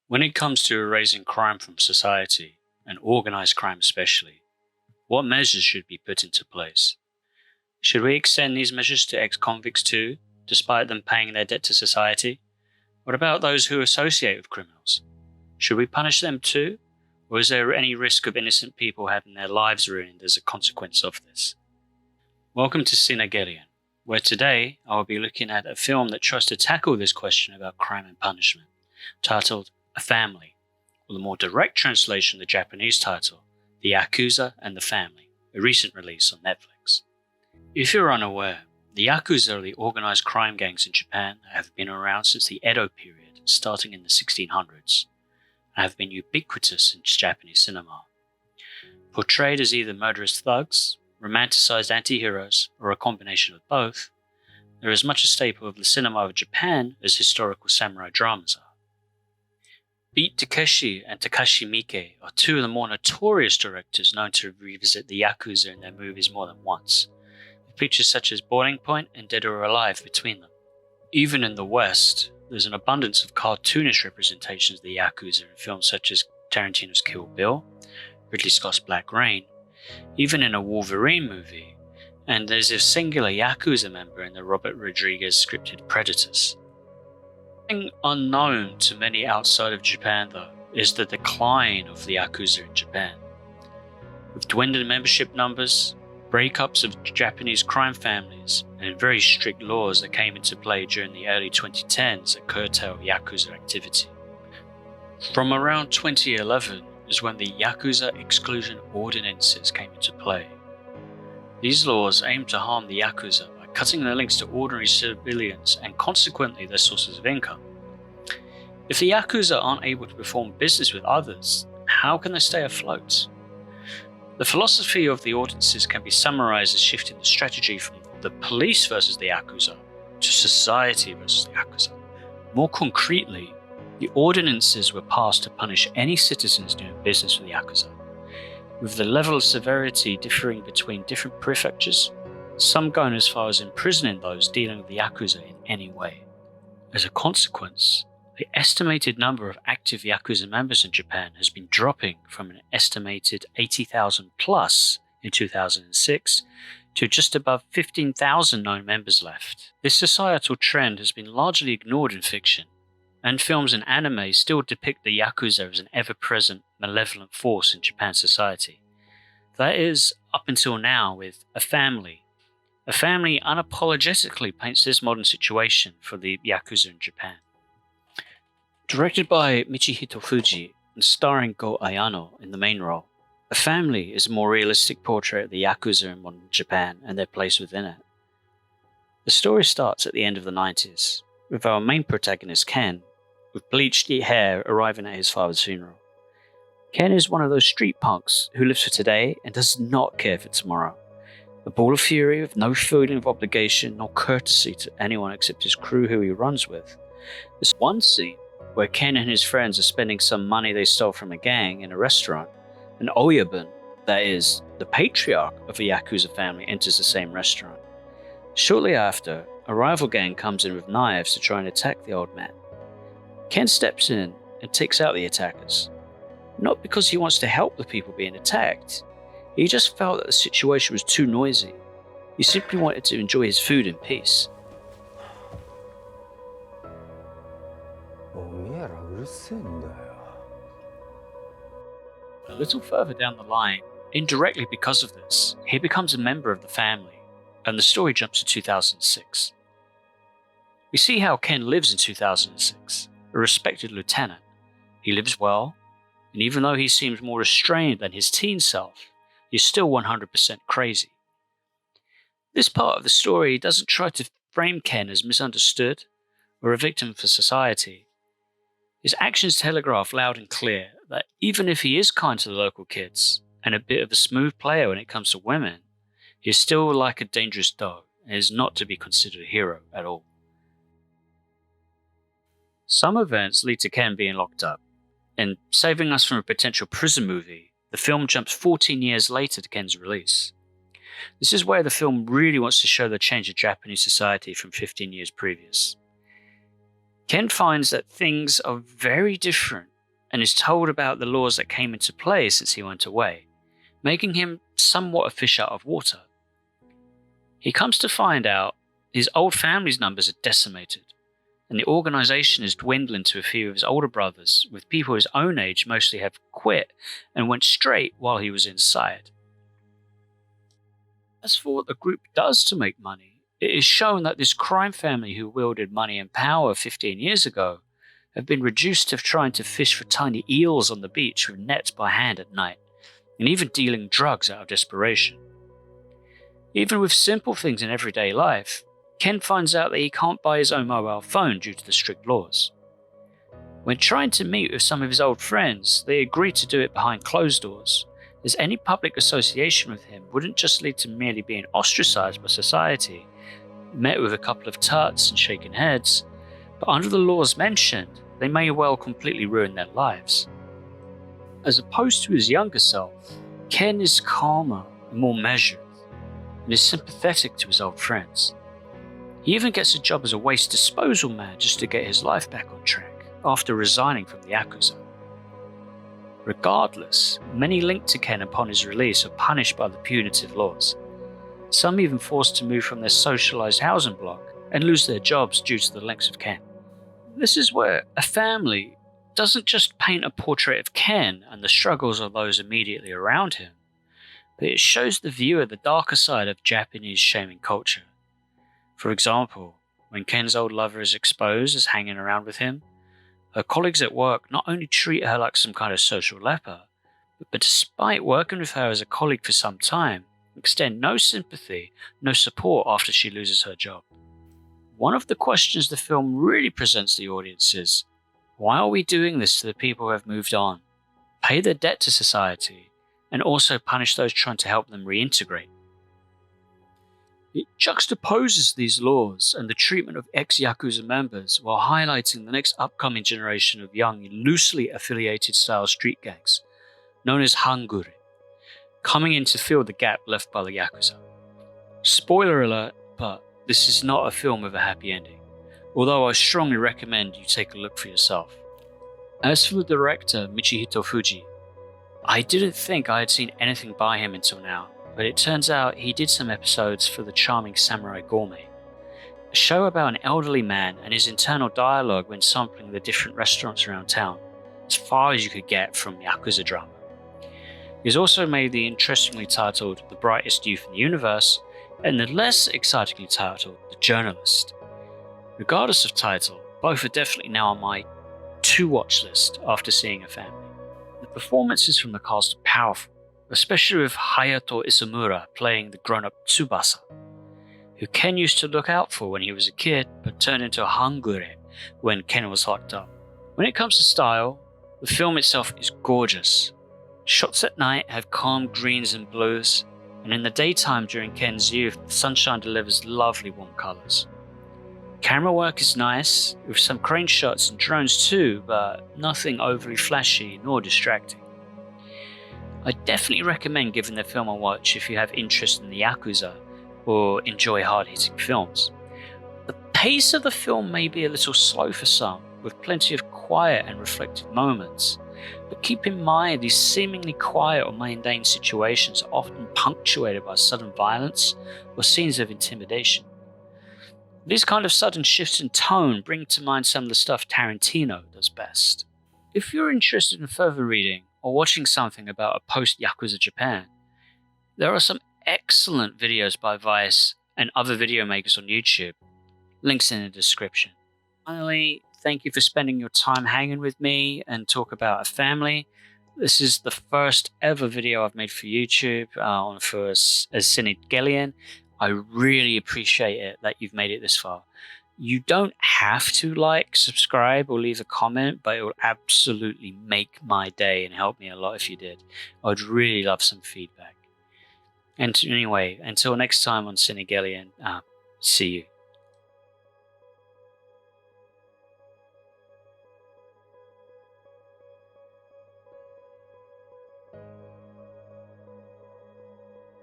When it comes to erasing crime from society, and organized crime especially, what measures should be put into place? Should we extend these measures to ex-convicts too, despite them paying their debt to society? What about those who associate with criminals? Should we punish them too? Or is there any risk of innocent people having their lives ruined as a consequence of this? Welcome to Cinegelian, where today I will be looking at a film that tries to tackle this question about crime and punishment, titled A Family, or the more direct translation of the Japanese title, The Yakuza and the Family, a recent release on Netflix. If you're unaware, the Yakuza are the organized crime gangs in Japan that have been around since the Edo period, starting in the 1600s, and have been ubiquitous in Japanese cinema. Portrayed as either murderous thugs, romanticized anti-heroes, or a combination of both, they're as much a staple of the cinema of Japan as historical samurai dramas are. Beat Takeshi and Takashi Miike are two of the more notorious directors known to revisit the Yakuza in their movies more than once, with features such as Boiling Point and Dead or Alive between them. Even in the West, there's an abundance of cartoonish representations of the Yakuza in films such as Tarantino's Kill Bill, Ridley Scott's Black Rain, even in a Wolverine movie, and there's a singular Yakuza member in the Robert Rodriguez scripted Predators. Something unknown to many outside of Japan, though, is the decline of the Yakuza in Japan. With dwindling membership numbers, breakups of Japanese crime families, and very strict laws that came into play during the early 2010s that curtailed Yakuza activity. From around 2011 is when the Yakuza exclusion ordinances came into play. These laws aim to harm the Yakuza by cutting their links to ordinary civilians and consequently their sources of income. If the Yakuza aren't able to perform business with others, how can they stay afloat? The philosophy of the ordinances can be summarized as shifting the strategy from the police versus the Yakuza to society versus the Yakuza. More concretely, the ordinances were passed to punish any citizens doing business with the Yakuza, with the level of severity differing between different prefectures, some going as far as imprisoning those dealing with the Yakuza in any way. As a consequence, the estimated number of active Yakuza members in Japan has been dropping from an estimated 80,000 plus in 2006 to just above 15,000 known members left. This societal trend has been largely ignored in fiction, and films and anime still depict the Yakuza as an ever-present, malevolent force in Japan's society. That is, up until now with A Family. A Family unapologetically paints this modern situation for the Yakuza in Japan. Directed by Michihito Fuji and starring Go Ayano in the main role, A Family is a more realistic portrait of the Yakuza in modern Japan and their place within it. The story starts at the end of the 90s, with our main protagonist Ken, with bleached hair arriving at his father's funeral. Ken is one of those street punks who lives for today and does not care for tomorrow. A ball of fury with no feeling of obligation nor courtesy to anyone except his crew who he runs with. There's one scene where Ken and his friends are spending some money they stole from a gang in a restaurant, and Oyabun, that is, the patriarch of a Yakuza family, enters the same restaurant. Shortly after, a rival gang comes in with knives to try and attack the old man. Ken steps in and takes out the attackers. Not because he wants to help the people being attacked, he just felt that the situation was too noisy. He simply wanted to enjoy his food in peace. A little further down the line, indirectly because of this, he becomes a member of the family, and the story jumps to 2006. We see how Ken lives in 2006. A respected lieutenant. He lives well, and even though he seems more restrained than his teen self, he's still 100% crazy. This part of the story doesn't try to frame Ken as misunderstood or a victim for society. His actions telegraph loud and clear that even if he is kind to the local kids and a bit of a smooth player when it comes to women, he is still like a dangerous dog and is not to be considered a hero at all. Some events lead to Ken being locked up, and saving us from a potential prison movie, the film jumps 14 years later to Ken's release. This is where the film really wants to show the change of Japanese society from 15 years previous. Ken finds that things are very different and is told about the laws that came into play since he went away, making him somewhat a fish out of water. He comes to find out his old family's numbers are decimated, and the organization is dwindling to a few of his older brothers, with people his own age mostly have quit and went straight while he was inside. As for what the group does to make money, it is shown that this crime family who wielded money and power 15 years ago have been reduced to trying to fish for tiny eels on the beach with nets by hand at night, and even dealing drugs out of desperation. Even with simple things in everyday life, Ken finds out that he can't buy his own mobile phone due to the strict laws. When trying to meet with some of his old friends, they agree to do it behind closed doors, as any public association with him wouldn't just lead to merely being ostracized by society, met with a couple of tuts and shaken heads, but under the laws mentioned, they may well completely ruin their lives. As opposed to his younger self, Ken is calmer and more measured, and is sympathetic to his old friends. He even gets a job as a waste disposal man just to get his life back on track, after resigning from the Yakuza. Regardless, many linked to Ken upon his release are punished by the punitive laws. Some even forced to move from their socialized housing block and lose their jobs due to the links of Ken. This is where a family doesn't just paint a portrait of Ken and the struggles of those immediately around him, but it shows the viewer the darker side of Japanese shaming culture. For example, when Ken's old lover is exposed as hanging around with him, her colleagues at work not only treat her like some kind of social leper, but despite working with her as a colleague for some time, extend no sympathy, no support after she loses her job. One of the questions the film really presents the audience is, why are we doing this to the people who have moved on, pay their debt to society, and also punish those trying to help them reintegrate? It juxtaposes these laws and the treatment of ex-Yakuza members while highlighting the next upcoming generation of young, loosely affiliated style street gangs, known as Hangure, coming in to fill the gap left by the Yakuza. Spoiler alert, but this is not a film with a happy ending, although I strongly recommend you take a look for yourself. As for the director, Michihito Fuji, I didn't think I had seen anything by him until now, but it turns out he did some episodes for the charming Samurai Gourmet, a show about an elderly man and his internal dialogue when sampling the different restaurants around town, as far as you could get from Yakuza drama. He's also made the interestingly titled The Brightest Youth in the Universe and the less excitingly titled The Journalist. Regardless of title, both are definitely now on my to-watch list after seeing A Family. The performances from the cast are powerful, especially with Hayato Isomura playing the grown-up Tsubasa, who Ken used to look out for when he was a kid but turned into a hangure when Ken was locked up. When it comes to style, the film itself is gorgeous. Shots at night have calm greens and blues, and in the daytime during Ken's youth, the sunshine delivers lovely warm colours. Camera work is nice, with some crane shots and drones too, but nothing overly flashy nor distracting. I definitely recommend giving the film a watch if you have interest in the Yakuza or enjoy hard-hitting films. The pace of the film may be a little slow for some, with plenty of quiet and reflective moments, but keep in mind these seemingly quiet or mundane situations are often punctuated by sudden violence or scenes of intimidation. These kind of sudden shifts in tone bring to mind some of the stuff Tarantino does best. If you're interested in further reading or watching something about a post-Yakuza Japan, there are some excellent videos by Vice and other video makers on YouTube. Links in the description. Finally, thank you for spending your time hanging with me and talk about A Family. This is the first ever video I've made for YouTube for Cine Gillian. I really appreciate it that you've made it this far. You don't have to like, subscribe, or leave a comment, but it will absolutely make my day and help me a lot if you did. I'd really love some feedback. And anyway, until next time on Cine Gillian, see you.